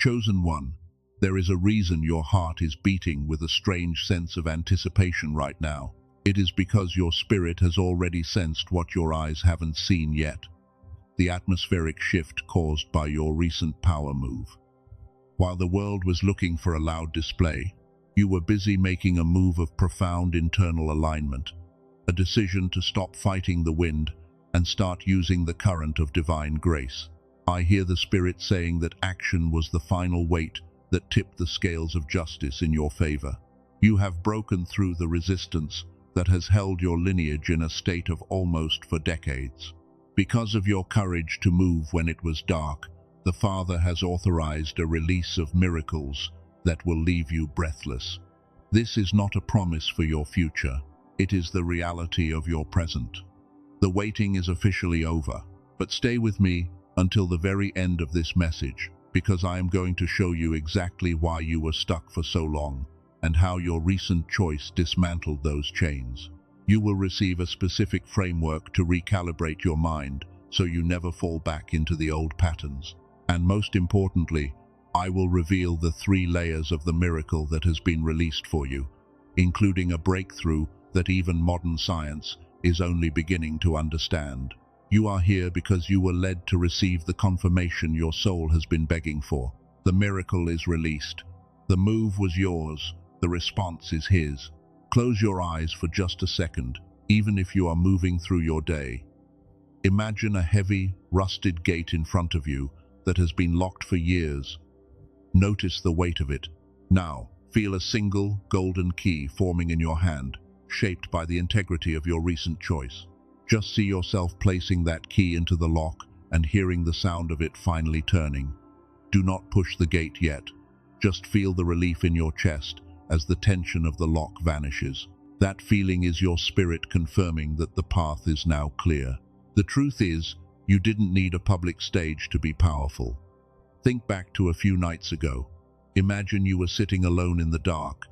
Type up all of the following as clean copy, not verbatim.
Chosen one, there is a reason your heart is beating with a strange sense of anticipation right now. It is because your spirit has already sensed what your eyes haven't seen yet. The atmospheric shift caused by your recent power move. While the world was looking for a loud display, you were busy making a move of profound internal alignment, a decision to stop fighting the wind and start using the current of divine grace. I hear the Spirit saying that action was the final weight that tipped the scales of justice in your favor. You have broken through the resistance that has held your lineage in a state of almost for decades. Because of your courage to move when it was dark, the Father has authorized a release of miracles that will leave you breathless. This is not a promise for your future. It is the reality of your present. The waiting is officially over, but stay with me until the very end of this message, because I am going to show you exactly why you were stuck for so long and how your recent choice dismantled those chains. You will receive a specific framework to recalibrate your mind so you never fall back into the old patterns. And most importantly, I will reveal the 3 layers of the miracle that has been released for you, including a breakthrough that even modern science is only beginning to understand. You are here because you were led to receive the confirmation your soul has been begging for. The miracle is released. The move was yours. The response is his. Close your eyes for just a second, even if you are moving through your day. Imagine a heavy, rusted gate in front of you that has been locked for years. Notice the weight of it. Now, feel a single golden key forming in your hand, shaped by the integrity of your recent choice. Just see yourself placing that key into the lock and hearing the sound of it finally turning. Do not push the gate yet. Just feel the relief in your chest as the tension of the lock vanishes. That feeling is your spirit confirming that the path is now clear. The truth is, you didn't need a public stage to be powerful. Think back to a few nights ago. Imagine you were sitting alone in the dark,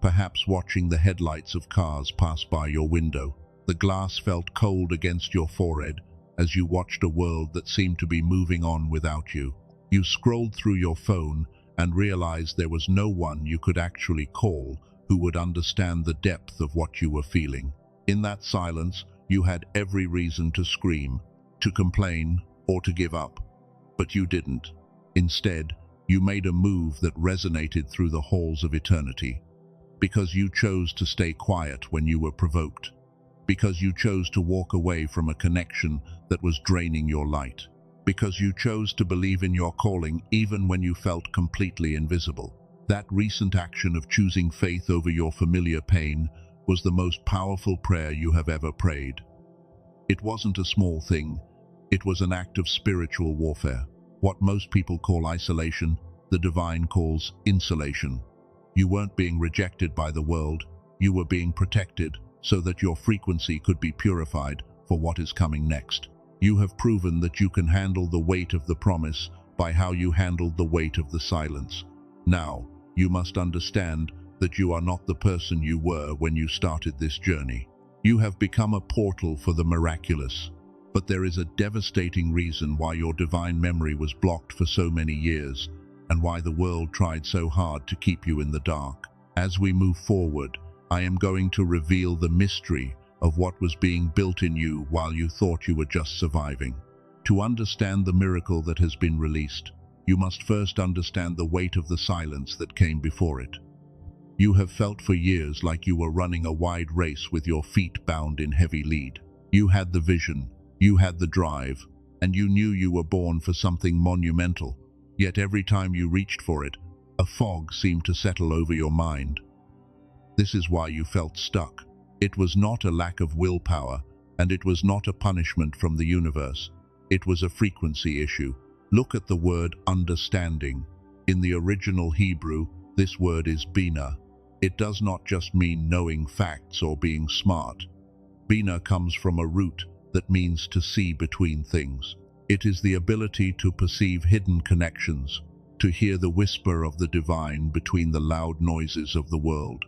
perhaps watching the headlights of cars pass by your window. The glass felt cold against your forehead as you watched a world that seemed to be moving on without you. You scrolled through your phone and realized there was no one you could actually call who would understand the depth of what you were feeling. In that silence, you had every reason to scream, to complain, or to give up. But you didn't. Instead, you made a move that resonated through the halls of eternity. Because you chose to stay quiet when you were provoked. Because you chose to walk away from a connection that was draining your light. Because you chose to believe in your calling even when you felt completely invisible. That recent action of choosing faith over your familiar pain was the most powerful prayer you have ever prayed. It wasn't a small thing. It was an act of spiritual warfare. What most people call isolation, the divine calls insulation. You weren't being rejected by the world. You were being protected so that your frequency could be purified for what is coming next. You have proven that you can handle the weight of the promise by how you handled the weight of the silence. Now, you must understand that you are not the person you were when you started this journey. You have become a portal for the miraculous, but there is a devastating reason why your divine memory was blocked for so many years and why the world tried so hard to keep you in the dark. As we move forward, I am going to reveal the mystery of what was being built in you while you thought you were just surviving. To understand the miracle that has been released, you must first understand the weight of the silence that came before it. You have felt for years like you were running a wide race with your feet bound in heavy lead. You had the vision, you had the drive, and you knew you were born for something monumental. Yet every time you reached for it, a fog seemed to settle over your mind. This is why you felt stuck. It was not a lack of willpower, and it was not a punishment from the universe. It was a frequency issue. Look at the word understanding. In the original Hebrew, this word is Binah. It does not just mean knowing facts or being smart. Binah comes from a root that means to see between things. It is the ability to perceive hidden connections, to hear the whisper of the divine between the loud noises of the world.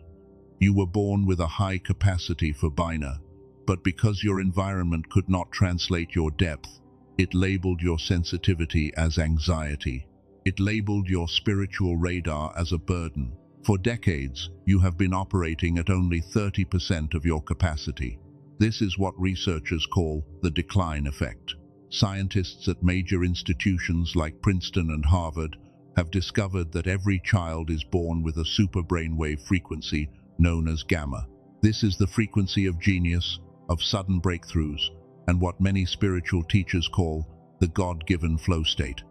You were born with a high capacity for Binah, but because your environment could not translate your depth, it labeled your sensitivity as anxiety. It labeled your spiritual radar as a burden. For decades, you have been operating at only 30% of your capacity. This is what researchers call the decline effect. Scientists at major institutions like Princeton and Harvard have discovered that every child is born with a super brainwave frequency known as gamma. This is the frequency of genius, of sudden breakthroughs, and what many spiritual teachers call the God-given flow state.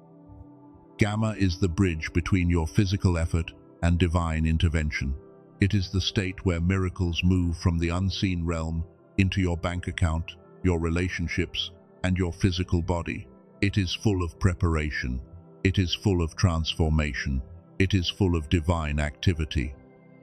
Gamma is the bridge between your physical effort and divine intervention. It is the state where miracles move from the unseen realm into your bank account, your relationships, and your physical body. It is full of preparation. It is full of transformation. It is full of divine activity.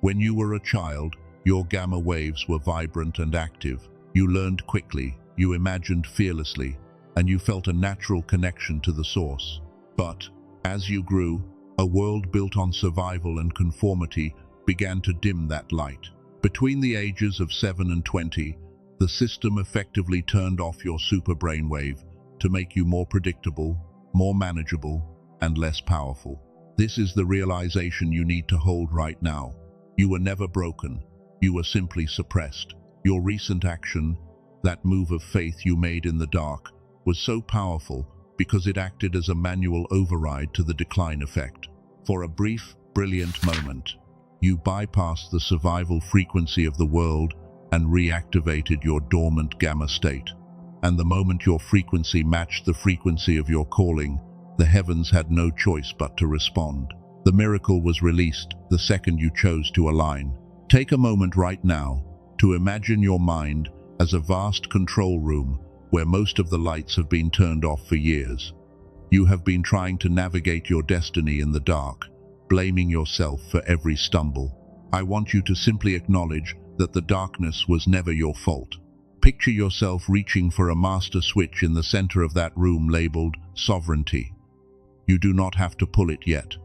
When you were a child, your gamma waves were vibrant and active. You learned quickly, you imagined fearlessly, and you felt a natural connection to the source. But as you grew, a world built on survival and conformity began to dim that light. Between the ages of 7 and 20, the system effectively turned off your super brainwave to make you more predictable, more manageable, and less powerful. This is the realization you need to hold right now. You were never broken. You were simply suppressed. Your recent action, that move of faith you made in the dark, was so powerful because it acted as a manual override to the decline effect. For a brief, brilliant moment, you bypassed the survival frequency of the world and reactivated your dormant gamma state. And the moment your frequency matched the frequency of your calling, the heavens had no choice but to respond. The miracle was released the second you chose to align. Take a moment right now to imagine your mind as a vast control room where most of the lights have been turned off for years. You have been trying to navigate your destiny in the dark, blaming yourself for every stumble. I want you to simply acknowledge that the darkness was never your fault. Picture yourself reaching for a master switch in the center of that room labeled sovereignty. You do not have to pull it yet.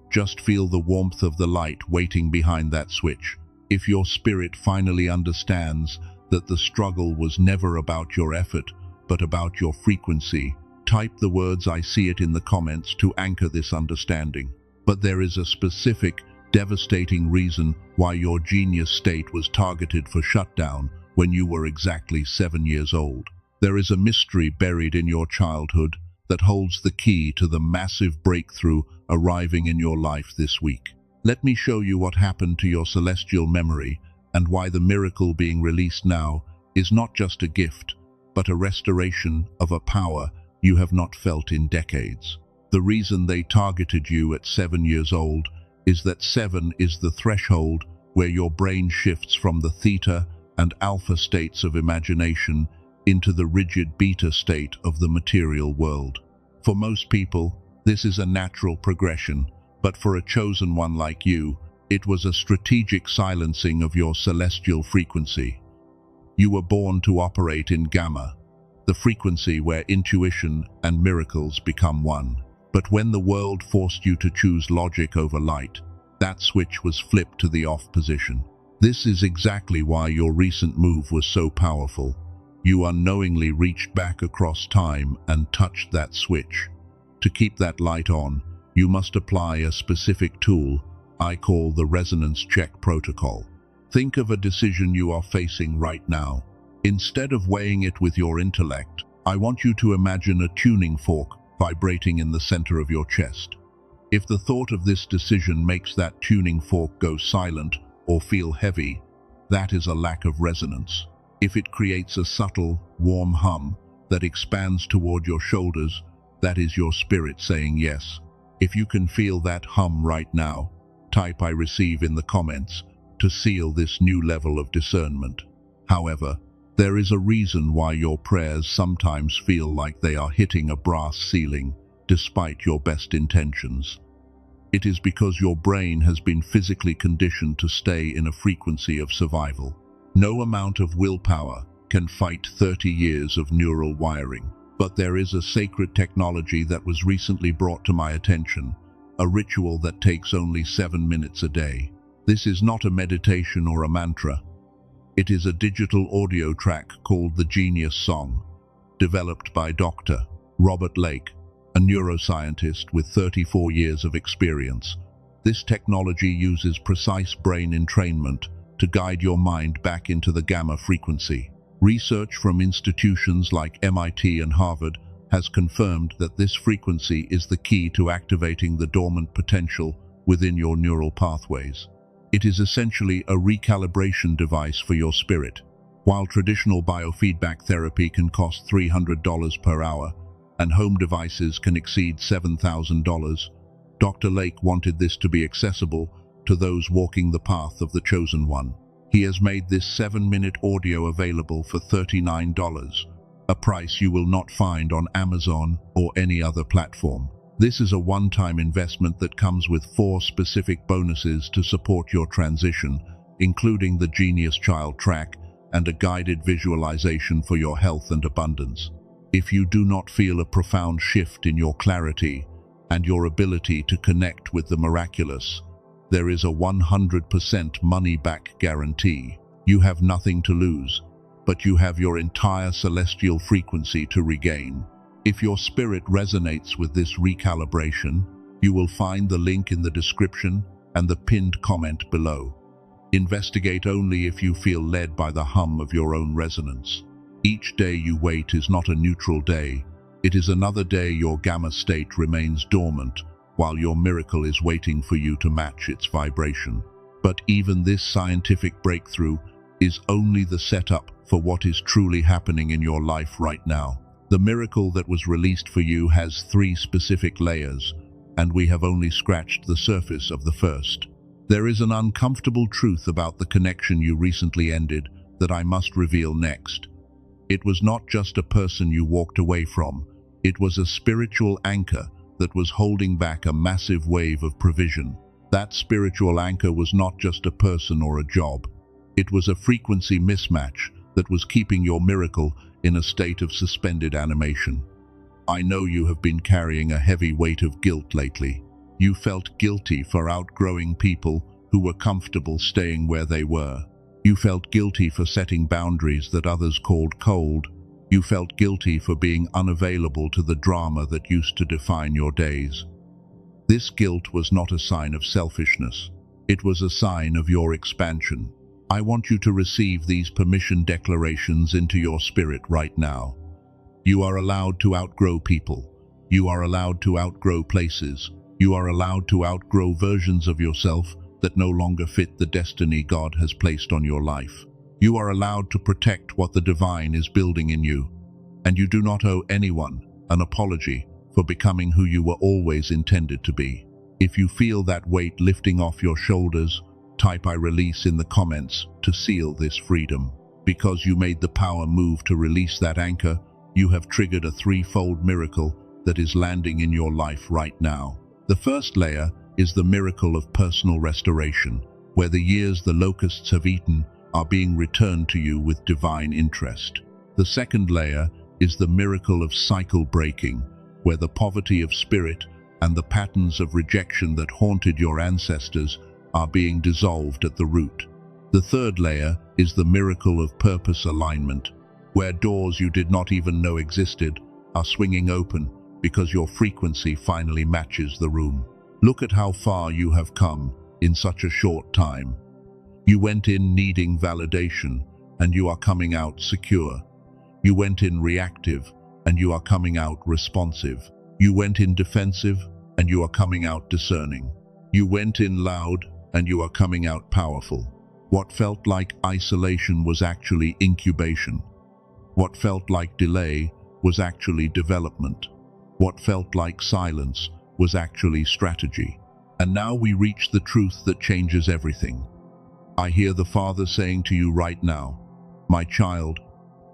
Just feel the warmth of the light waiting behind that switch. If your spirit finally understands that the struggle was never about your effort, but about your frequency, type the words "I see it" in the comments to anchor this understanding. But there is a specific, devastating reason why your genius state was targeted for shutdown when you were exactly 7 years old. There is a mystery buried in your childhood that holds the key to the massive breakthrough arriving in your life this week. Let me show you what happened to your celestial memory and why the miracle being released now is not just a gift, but a restoration of a power you have not felt in decades. The reason they targeted you at 7 years old is that 7 is the threshold where your brain shifts from the theta and alpha states of imagination into the rigid beta state of the material world. For most people, this is a natural progression, but for a chosen one like you, it was a strategic silencing of your celestial frequency. You were born to operate in gamma, the frequency where intuition and miracles become one. But when the world forced you to choose logic over light, that switch was flipped to the off position. This is exactly why your recent move was so powerful. You unknowingly reached back across time and touched that switch. To keep that light on, you must apply a specific tool I call the resonance check protocol. Think of a decision you are facing right now. Instead of weighing it with your intellect, I want you to imagine a tuning fork vibrating in the center of your chest. If the thought of this decision makes that tuning fork go silent or feel heavy, that is a lack of resonance. If it creates a subtle, warm hum that expands toward your shoulders, that is your spirit saying yes. If you can feel that hum right now, type "I receive" in the comments to seal this new level of discernment. However, there is a reason why your prayers sometimes feel like they are hitting a brass ceiling, despite your best intentions. It is because your brain has been physically conditioned to stay in a frequency of survival. No amount of willpower can fight 30 years of neural wiring. But there is a sacred technology that was recently brought to my attention, a ritual that takes only 7 minutes a day. This is not a meditation or a mantra. It is a digital audio track called the Genius Song, developed by Dr. Robert Lake, a neuroscientist with 34 years of experience. This technology uses precise brain entrainment to guide your mind back into the gamma frequency. Research from institutions like MIT and Harvard has confirmed that this frequency is the key to activating the dormant potential within your neural pathways. It is essentially a recalibration device for your spirit. While traditional biofeedback therapy can cost $300 per hour and home devices can exceed $7,000, Dr. Lake wanted this to be accessible to those walking the path of the chosen one. He has made this 7-minute audio available for $39, a price you will not find on Amazon or any other platform. This is a one-time investment that comes with 4 specific bonuses to support your transition, including the Genius Child Track and a guided visualization for your health and abundance. If you do not feel a profound shift in your clarity and your ability to connect with the miraculous, there is a 100% money-back guarantee. You have nothing to lose, but you have your entire celestial frequency to regain. If your spirit resonates with this recalibration, you will find the link in the description and the pinned comment below. Investigate only if you feel led by the hum of your own resonance. Each day you wait is not a neutral day. It is another day your gamma state remains dormant, while your miracle is waiting for you to match its vibration. But even this scientific breakthrough is only the setup for what is truly happening in your life right now. The miracle that was released for you has 3 specific layers, and we have only scratched the surface of the first. There is an uncomfortable truth about the connection you recently ended that I must reveal next. It was not just a person you walked away from, it was a spiritual anchor that was holding back a massive wave of provision. That spiritual anchor was not just a person or a job. It was a frequency mismatch that was keeping your miracle in a state of suspended animation. I know you have been carrying a heavy weight of guilt lately. You felt guilty for outgrowing people who were comfortable staying where they were. You felt guilty for setting boundaries that others called cold. You felt guilty for being unavailable to the drama that used to define your days. This guilt was not a sign of selfishness. It was a sign of your expansion. I want you to receive these permission declarations into your spirit right now. You are allowed to outgrow people. You are allowed to outgrow places. You are allowed to outgrow versions of yourself that no longer fit the destiny God has placed on your life. You are allowed to protect what the divine is building in you. And you do not owe anyone an apology for becoming who you were always intended to be. If you feel that weight lifting off your shoulders, type "I release" in the comments to seal this freedom. Because you made the power move to release that anchor, you have triggered a 3-fold miracle that is landing in your life right now. The first layer is the miracle of personal restoration, where the years the locusts have eaten are being returned to you with divine interest. The second layer is the miracle of cycle breaking, where the poverty of spirit and the patterns of rejection that haunted your ancestors are being dissolved at the root. The third layer is the miracle of purpose alignment, where doors you did not even know existed are swinging open because your frequency finally matches the room. Look at how far you have come in such a short time. You went in needing validation, and you are coming out secure. You went in reactive, and you are coming out responsive. You went in defensive, and you are coming out discerning. You went in loud, and you are coming out powerful. What felt like isolation was actually incubation. What felt like delay was actually development. What felt like silence was actually strategy. And now we reach the truth that changes everything. I hear the Father saying to you right now, "My child,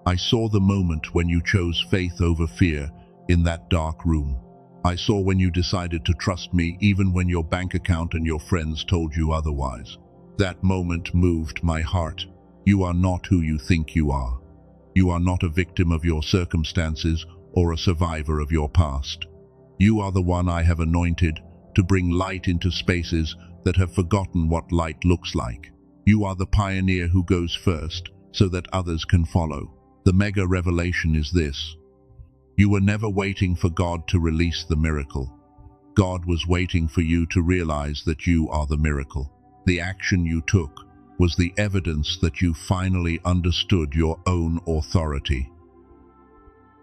I saw the moment when you chose faith over fear in that dark room. I saw when you decided to trust me even when your bank account and your friends told you otherwise. That moment moved my heart. You are not who you think you are. You are not a victim of your circumstances or a survivor of your past. You are the one I have anointed to bring light into spaces that have forgotten what light looks like. You are the pioneer who goes first so that others can follow. The mega revelation is this: You were never waiting for God to release the miracle. God was waiting for you to realize that you are the miracle. The action you took was the evidence that you finally understood your own authority.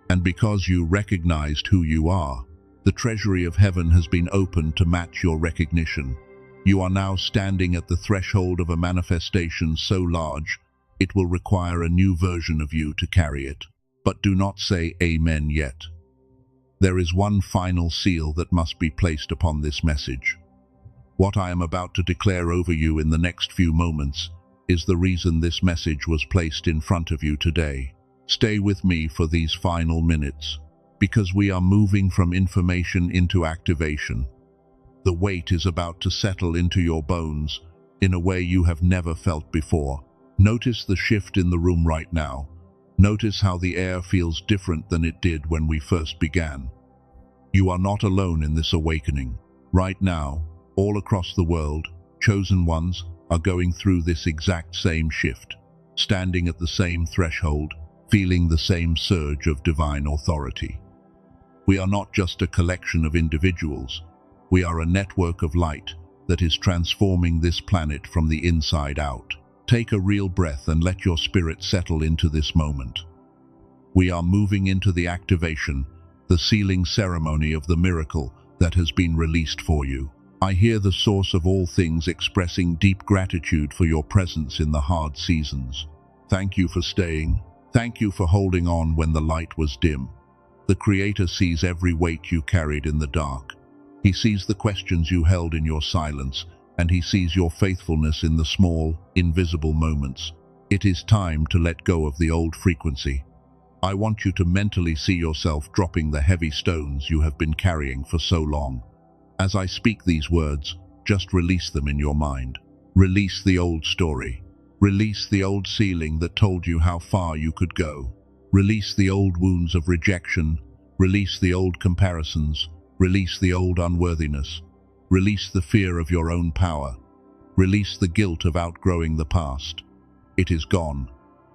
And because you recognized who you are, the treasury of heaven has been opened to match your recognition. You are now standing at the threshold of a manifestation so large, it will require a new version of you to carry it. But do not say amen yet. There is one final seal that must be placed upon this message. What I am about to declare over you in the next few moments is the reason this message was placed in front of you today. Stay with me for these final minutes, because we are moving from information into activation. The weight is about to settle into your bones in a way you have never felt before. Notice the shift in the room right now. Notice how the air feels different than it did when we first began. You are not alone in this awakening. Right now, all across the world, chosen ones are going through this exact same shift, standing at the same threshold, feeling the same surge of divine authority. We are not just a collection of individuals. We are a network of light that is transforming this planet from the inside out. Take a real breath and let your spirit settle into this moment. We are moving into the activation, the sealing ceremony of the miracle that has been released for you. I hear the source of all things expressing deep gratitude for your presence in the hard seasons. Thank you for staying. Thank you for holding on when the light was dim. The Creator sees every weight you carried in the dark. He sees the questions you held in your silence, and He sees your faithfulness in the small, invisible moments. It is time to let go of the old frequency. I want you to mentally see yourself dropping the heavy stones you have been carrying for so long. As I speak these words, just release them in your mind. Release the old story. Release the old ceiling that told you how far you could go. Release the old wounds of rejection. Release the old comparisons. Release the old unworthiness. Release the fear of your own power. Release the guilt of outgrowing the past. It is gone.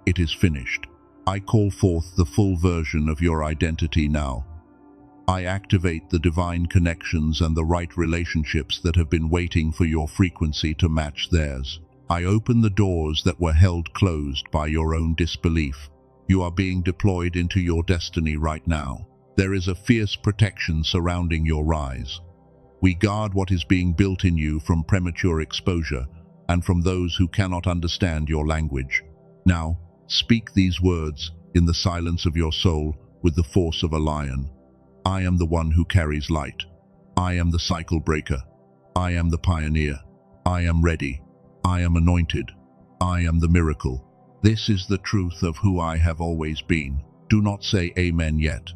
It is finished. I call forth the full version of your identity now. I activate the divine connections and the right relationships that have been waiting for your frequency to match theirs. I open the doors that were held closed by your own disbelief. You are being deployed into your destiny right now. There is a fierce protection surrounding your rise. We guard what is being built in you from premature exposure and from those who cannot understand your language. Now, speak these words in the silence of your soul with the force of a lion. I am the one who carries light. I am the cycle breaker. I am the pioneer. I am ready. I am anointed. I am the miracle. This is the truth of who I have always been. Do not say amen yet.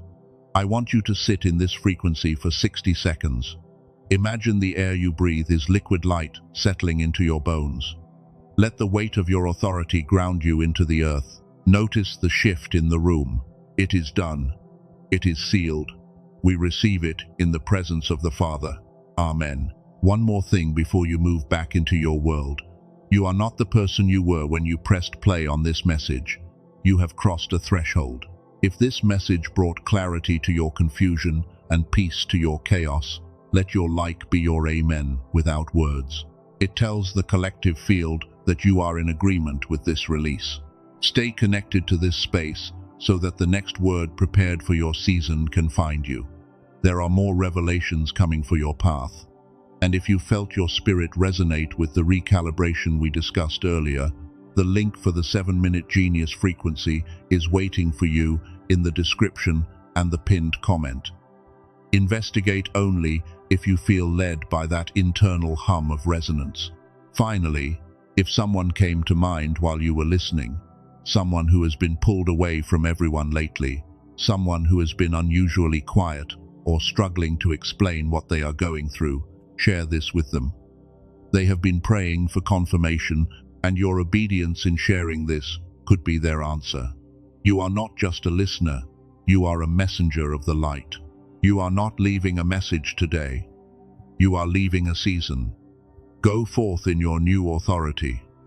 I want you to sit in this frequency for 60 seconds. Imagine the air you breathe is liquid light settling into your bones. Let the weight of your authority ground you into the earth. Notice the shift in the room. It is done. It is sealed. We receive it in the presence of the Father. Amen. One more thing before you move back into your world. You are not the person you were when you pressed play on this message. You have crossed a threshold. If this message brought clarity to your confusion and peace to your chaos, let your like be your amen without words. It tells the collective field that you are in agreement with this release. Stay connected to this space so that the next word prepared for your season can find you. There are more revelations coming for your path. And if you felt your spirit resonate with the recalibration we discussed earlier, the link for the 7-minute genius frequency is waiting for you in the description and the pinned comment. Investigate only if you feel led by that internal hum of resonance. Finally, if someone came to mind while you were listening, someone who has been pulled away from everyone lately, someone who has been unusually quiet or struggling to explain what they are going through, share this with them. They have been praying for confirmation, and your obedience in sharing this could be their answer. You are not just a listener, you are a messenger of the light. You are not leaving a message today. You are leaving a season. Go forth in your new authority.